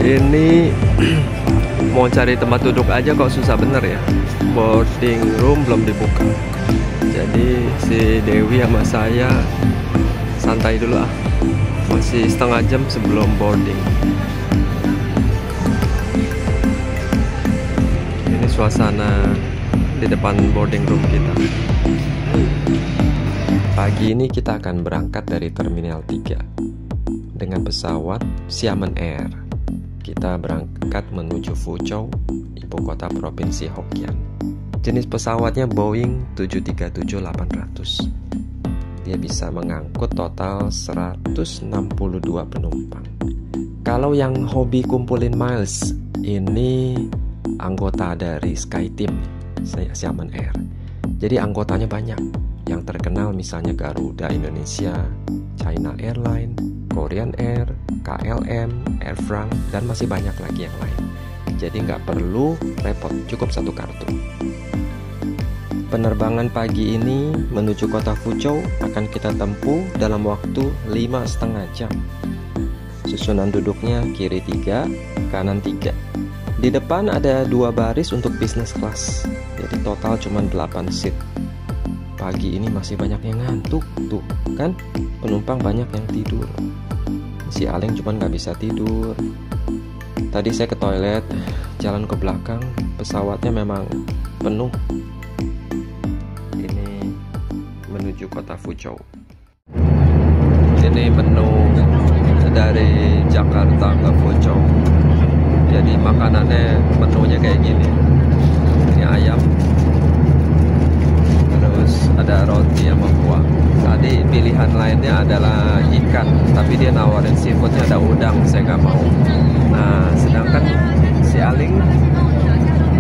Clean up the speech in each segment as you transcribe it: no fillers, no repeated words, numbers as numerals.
Ini mau cari tempat duduk aja kok susah bener ya. Boarding room belum dibuka. Jadi si Dewi sama saya santai dulu ah. Masih setengah jam sebelum boarding. Ini suasana di depan boarding room kita. Pagi ini kita akan berangkat dari Terminal 3 dengan pesawat Xiamen Air. Kita berangkat menuju Fuzhou, ibu kota provinsi Hokkien. Jenis pesawatnya Boeing 737-800. Dia bisa mengangkut total 162 penumpang. Kalau yang hobi kumpulin miles, ini anggota dari SkyTeam, Xiamen Air. Jadi anggotanya banyak. Yang terkenal misalnya Garuda Indonesia, China Airlines, Korean Air, KLM, Air France, dan masih banyak lagi yang lain. Jadi nggak perlu repot, cukup satu kartu. Penerbangan pagi ini menuju kota Fuzhou akan kita tempuh dalam waktu 5,5 jam. Susunan duduknya kiri 3, kanan 3. Di depan ada 2 baris untuk business class, jadi total cuma 8 seat. Pagi ini masih banyak yang ngantuk, tuh kan penumpang banyak yang tidur. Si Aling cuma nggak bisa tidur. Tadi saya ke toilet, jalan ke belakang, pesawatnya memang penuh. Ini menuju kota Fuzhou. Ini menu dari Jakarta ke Fuzhou. Jadi makanannya menunya kayak gini. Ini ayam, terus ada roti sama buah. Tadi pilihan lainnya adalah ikan, tapi dia nawarin seafoodnya ada udang, saya nggak mau. Nah, sedangkan si Aling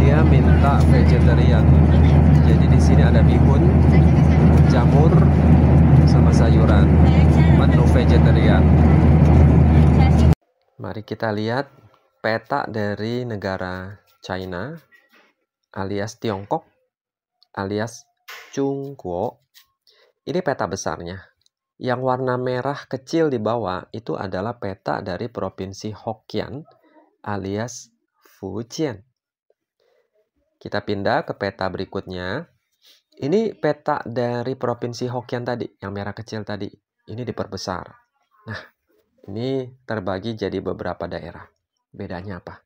dia minta vegetarian. Jadi di sini ada bihun, jamur, sama sayuran. Menu vegetarian. Mari kita lihat peta dari negara China, alias Tiongkok, alias Chungguo. Ini peta besarnya. Yang warna merah kecil di bawah itu adalah peta dari provinsi Hokkien alias Fujian. Kita pindah ke peta berikutnya. Ini peta dari provinsi Hokkien tadi, yang merah kecil tadi. Ini diperbesar. Nah, ini terbagi jadi beberapa daerah. Bedanya apa?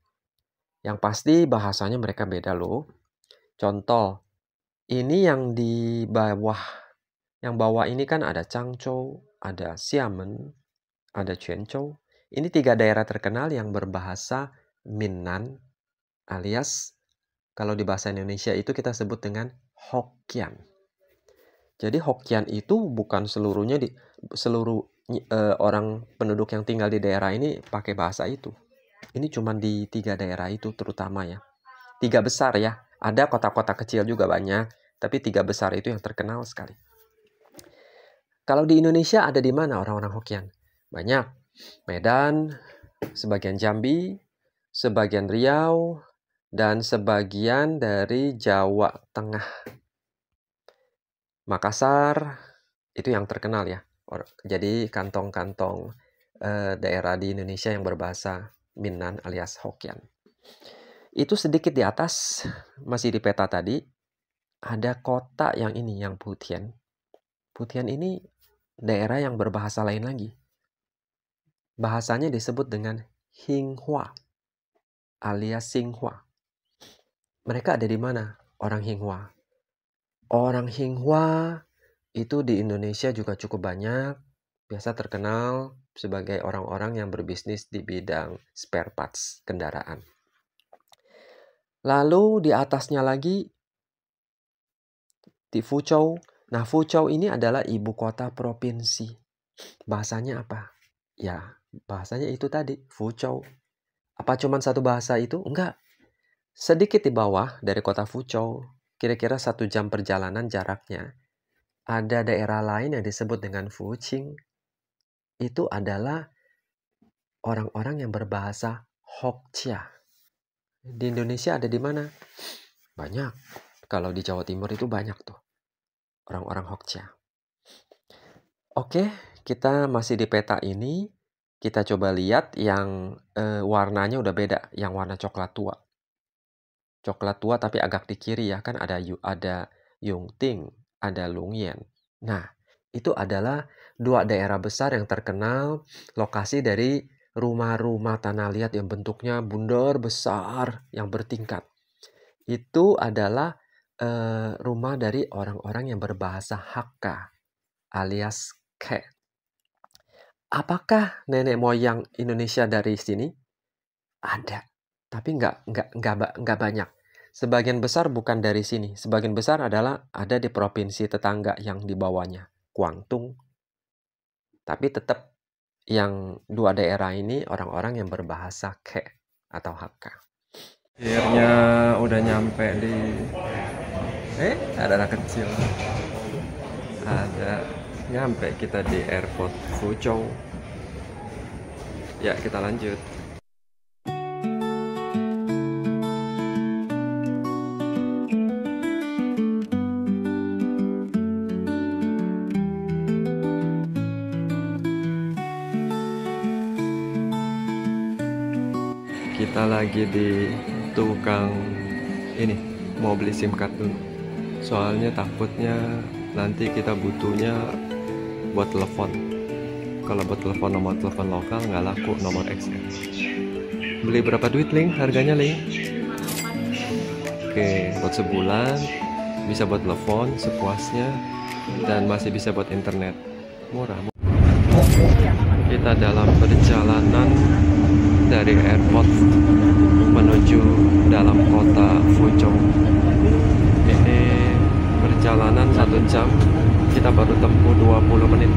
Yang pasti bahasanya mereka beda loh. Contoh, ini yang di bawah. Yang bawah ini kan ada Changzhou, ada Xiamen, ada Quanzhou. Ini 3 daerah terkenal yang berbahasa Minnan, alias kalau di bahasa Indonesia itu kita sebut dengan Hokkien. Jadi Hokkien itu bukan seluruhnya seluruh orang penduduk yang tinggal di daerah ini pakai bahasa itu. Ini cuma di 3 daerah itu terutama ya. 3 besar ya. Ada kota-kota kecil juga banyak, tapi 3 besar itu yang terkenal sekali. Kalau di Indonesia ada di mana orang-orang Hokkien? Banyak. Medan, sebagian Jambi, sebagian Riau, dan sebagian dari Jawa Tengah. Makassar, itu yang terkenal ya. Jadi kantong-kantong daerah di Indonesia yang berbahasa Minnan alias Hokkien. Itu sedikit di atas, masih di peta tadi, ada kota yang ini, yang Putian. Putian ini daerah yang berbahasa lain lagi. Bahasanya disebut dengan Hinghua alias Xinghua. Mereka ada di mana? Orang Hinghua. Orang Hinghua itu di Indonesia juga cukup banyak. Biasa terkenal sebagai orang-orang yang berbisnis di bidang spare parts kendaraan. Lalu di atasnya lagi di Fuzhou. Nah, Fuzhou ini adalah ibu kota provinsi. Bahasanya apa? Ya, bahasanya itu tadi, Fuzhou. Apa cuma satu bahasa itu? Enggak. Sedikit di bawah dari kota Fuzhou, kira-kira 1 jam perjalanan jaraknya, ada daerah lain yang disebut dengan Fuqing. Itu adalah orang-orang yang berbahasa Hokkia. Di Indonesia ada di mana? Banyak. Kalau di Jawa Timur itu banyak tuh. Orang-orang Hokkia. Oke, kita masih di peta ini. Kita coba lihat yang warnanya udah beda, yang warna coklat tua. Coklat tua tapi agak di kiri ya, kan ada Yongting, ada Longyan. Nah, itu adalah dua daerah besar yang terkenal lokasi dari rumah-rumah tanah liat yang bentuknya bundar besar yang bertingkat. Itu adalah rumah dari orang-orang yang berbahasa Hakka alias Ke. Apakah nenek moyang Indonesia dari sini? Ada, tapi nggak banyak. Sebagian besar bukan dari sini. Sebagian besar adalah ada di provinsi tetangga yang di bawahnya, Guangdong. Tapi tetap yang dua daerah ini orang-orang yang berbahasa Ke atau Hakka. Akhirnya udah nyampe di ada anak kecil. Nyampe kita di airport Fuzhou. Ya, kita lanjut. Kita lagi di tukang ini, mau beli SIM card dulu. Soalnya takutnya nanti kita butuhnya buat telepon. Kalau buat telepon nomor telepon lokal nggak laku, nomor XL. Beli berapa duit, Ling? Harganya, Ling? Oke, buat sebulan bisa buat telepon sepuasnya dan masih bisa buat internet. Murah. Kita dalam perjalanan dari airport menuju dalam kota Fuzhou. Ini perjalanan 1 jam, kita baru tempuh 20 menit.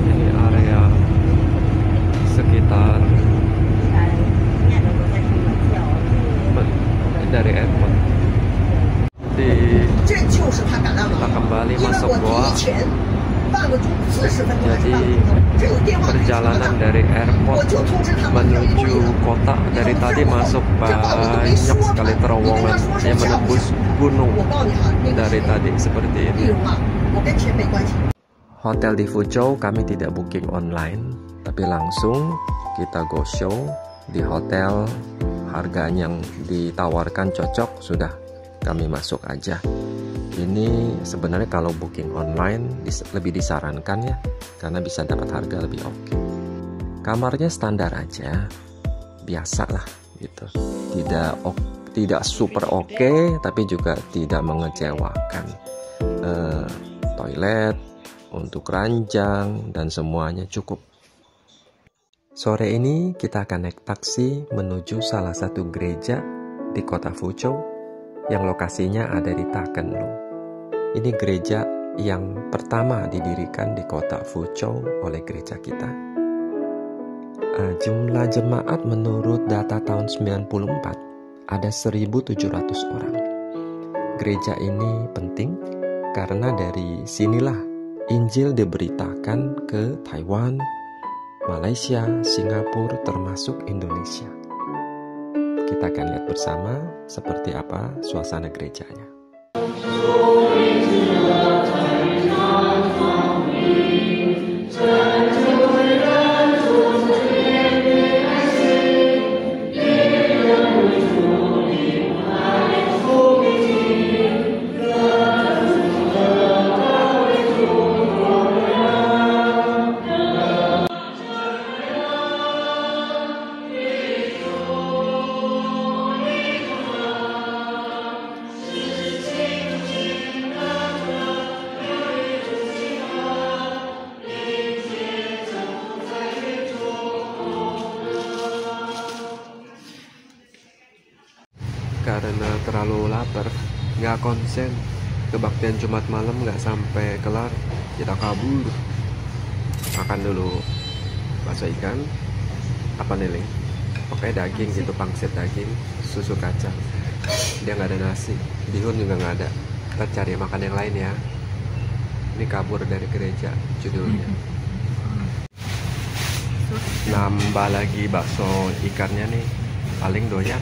Ini area sekitar dari airport. Kita kembali masuk goa. Jadi perjalanan dari airport menuju kota, dari tadi masuk banyak sekali terowongan yang menembus gunung dari tadi seperti ini. Hotel di Fuzhou kami tidak booking online, tapi langsung kita go show di hotel. Harga yang ditawarkan cocok, sudah kami masuk aja. Ini sebenarnya kalau booking online lebih disarankan ya, karena bisa dapat harga lebih oke. Kamarnya standar aja, biasa lah gitu. Tidak super oke, tapi juga tidak mengecewakan. Toilet untuk ranjang dan semuanya cukup. Sore ini kita akan naik taksi menuju salah satu gereja di kota Fuzhou yang lokasinya ada di Takenlu. Ini gereja yang pertama didirikan di kota Fuzhou oleh gereja kita. Jumlah jemaat menurut data tahun 94 ada 1.700 orang. Gereja ini penting karena dari sinilah Injil diberitakan ke Taiwan, Malaysia, Singapura, termasuk Indonesia. Kita akan lihat bersama seperti apa suasana gerejanya. Karena terlalu lapar, nggak konsen, kebaktian Jumat malam nggak sampai kelar, kita kabur. Makan dulu bakso ikan, apa nih, Ling? Pokoknya daging gitu, pangsit daging, susu kacang. Dia nggak ada nasi, bihun juga nggak ada. Kita cari makan yang lain ya. Ini kabur dari gereja judulnya. Nambah lagi bakso ikannya nih, paling doyan.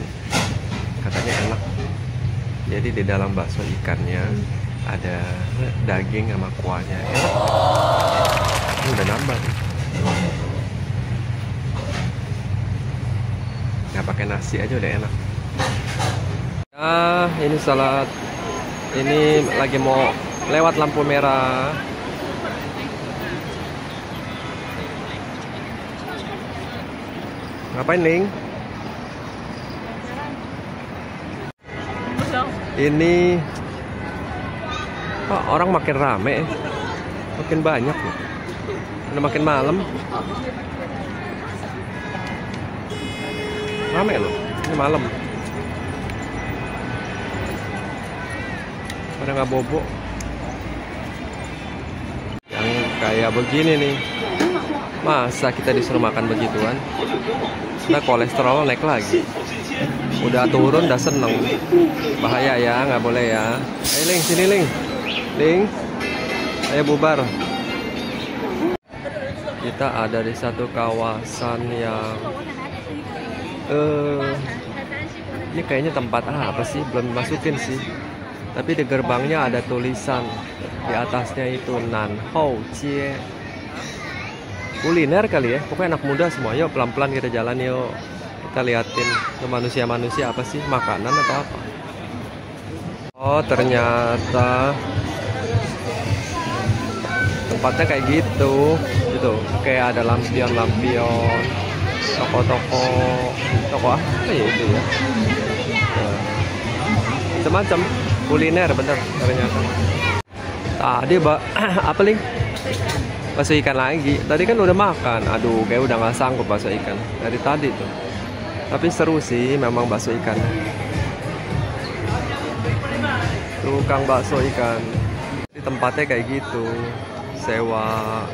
Katanya enak. Jadi di dalam bakso ikannya ada daging sama kuahnya, enak. Ini udah nambah. Nggak pakai nasi aja udah enak. Nah, ini salad. Ini lagi mau lewat lampu merah. Ngapain, Ling? Ini orang makin rame, makin banyak loh. Udah makin malam, rame loh. Ini malam, pada nggak bobo. Yang kayak begini nih, masa kita disuruh makan begituan? Nah, kolesterol naik lagi. Udah turun, udah seneng. Bahaya ya, nggak boleh ya. Ayo Ling, sini Ling. Ling, ayo bubar. Kita ada di satu kawasan yang ini kayaknya tempat apa sih? Belum dimasukin sih. Tapi di gerbangnya ada tulisan. Di atasnya itu Nan Hou Jie. Kuliner kali ya. Pokoknya anak muda semua. Yuk pelan-pelan kita jalan yuk. Kita liatin ke manusia-manusia apa sih, makanan atau apa. Oh ternyata tempatnya kayak gitu. Gitu. Kayak ada lampion-lampion, toko-toko, toko apa ya itu ya. Semacam kuliner bener ternyata. Tadi apa Ling? Bakso ikan lagi. Tadi kan udah makan. Aduh, kayak udah nggak sanggup bakso ikan dari tadi tuh. Tapi seru sih memang bakso ikan. Tukang bakso ikan. Di tempatnya kayak gitu. Sewa.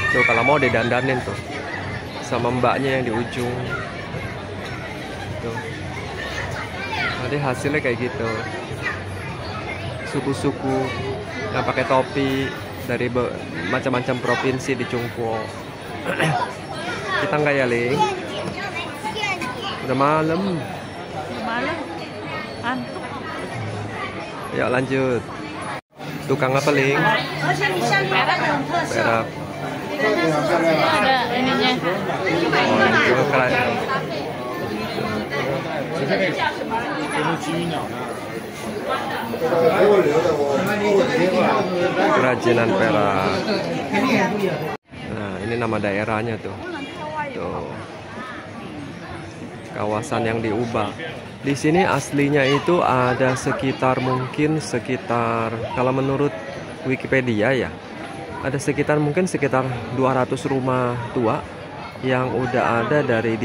Tuh kalau mau didandanin tuh. Sama mbaknya yang di ujung. Tuh. Jadi hasilnya kayak gitu. Suku-suku yang pakai topi dari macam-macam provinsi di Chungquo. Kita nggak ya Ling? Udah malam. Antuk. Yuk lanjut. Tukang apa Ling? Perak. Ada ininya. Oh, itu keren. Kerajinan perak. Nah, ini nama daerahnya tuh. Tuh. Kawasan yang diubah. Di sini aslinya itu ada sekitar kalau menurut Wikipedia ya, ada sekitar 200 rumah tua yang udah ada dari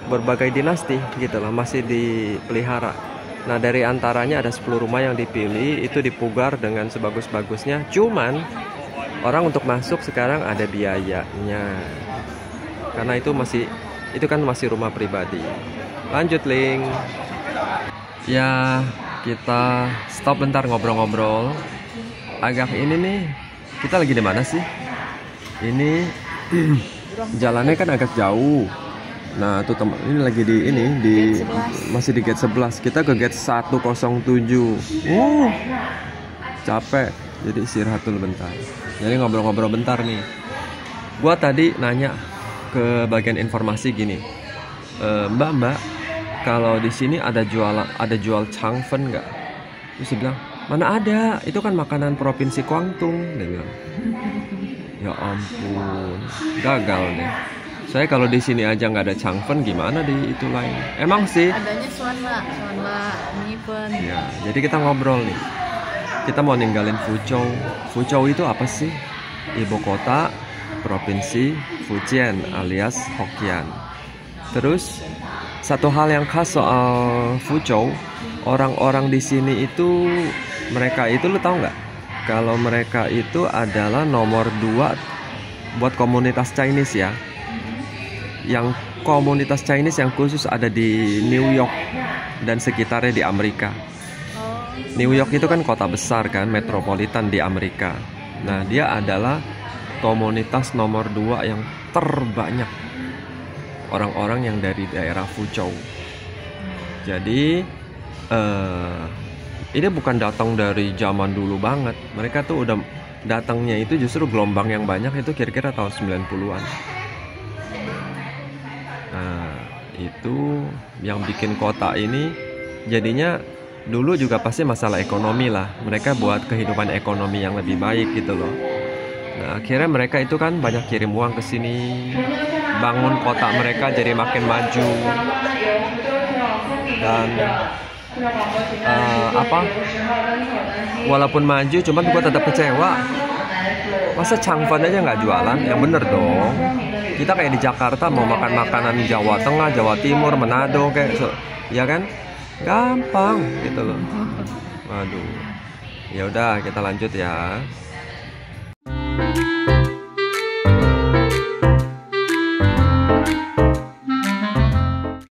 berbagai dinasti gitu lah, masih dipelihara. Nah, dari antaranya ada 10 rumah yang dipilih, itu dipugar dengan sebagus-bagusnya. Cuman orang untuk masuk sekarang ada biayanya. Karena itu kan masih rumah pribadi. Lanjut Ling. Ya, kita stop bentar ngobrol-ngobrol. Agak ini nih, kita lagi di mana sih? Ini jalannya kan agak jauh. Nah, tuh ini lagi masih di gate 11. Kita ke gate 107. Capek. Jadi istirahat dulu bentar. Jadi ngobrol-ngobrol bentar nih. Gua tadi nanya ke bagian informasi gini. Mbak, kalau di sini ada jual changfen nggak? Terus dia bilang, mana ada? Itu kan makanan provinsi Guangdong. Dia bilang. Ya ampun, gagal deh. Saya kalau di sini aja nggak ada changfen, gimana di itu lain? Emang sih. Adanya suanla, nyipen. Ya, jadi kita ngobrol nih. Kita mau ninggalin Fuzhou. Fuzhou itu apa sih? Ibu kota provinsi Fujian alias Hokkien. Terus satu hal yang khas soal Fuzhou, orang-orang di sini itu mereka itu lo tau nggak? Kalau mereka itu adalah nomor 2 buat komunitas Chinese ya. Yang komunitas Chinese yang khusus ada di New York dan sekitarnya di Amerika. New York itu kan kota besar kan, metropolitan di Amerika. Nah, dia adalah komunitas nomor 2 yang terbanyak orang-orang yang dari daerah Fuzhou. Jadi ini bukan datang dari zaman dulu banget. Mereka tuh udah datangnya itu justru gelombang yang banyak itu kira-kira tahun 90-an. Nah, itu yang bikin kota ini jadinya dulu juga pasti masalah ekonomi lah. Mereka buat kehidupan ekonomi yang lebih baik gitu loh. Nah, akhirnya mereka itu kan banyak kirim uang ke sini, bangun kota mereka jadi makin maju. Dan walaupun maju, cuman gue tetap kecewa. Masa Changfan aja nggak jualan? Yang bener dong. Kita kayak di Jakarta mau makan makanan Jawa Tengah, Jawa Timur, Manado kayak, ya kan? Gampang gitu loh. Waduh. Ya udah, kita lanjut ya.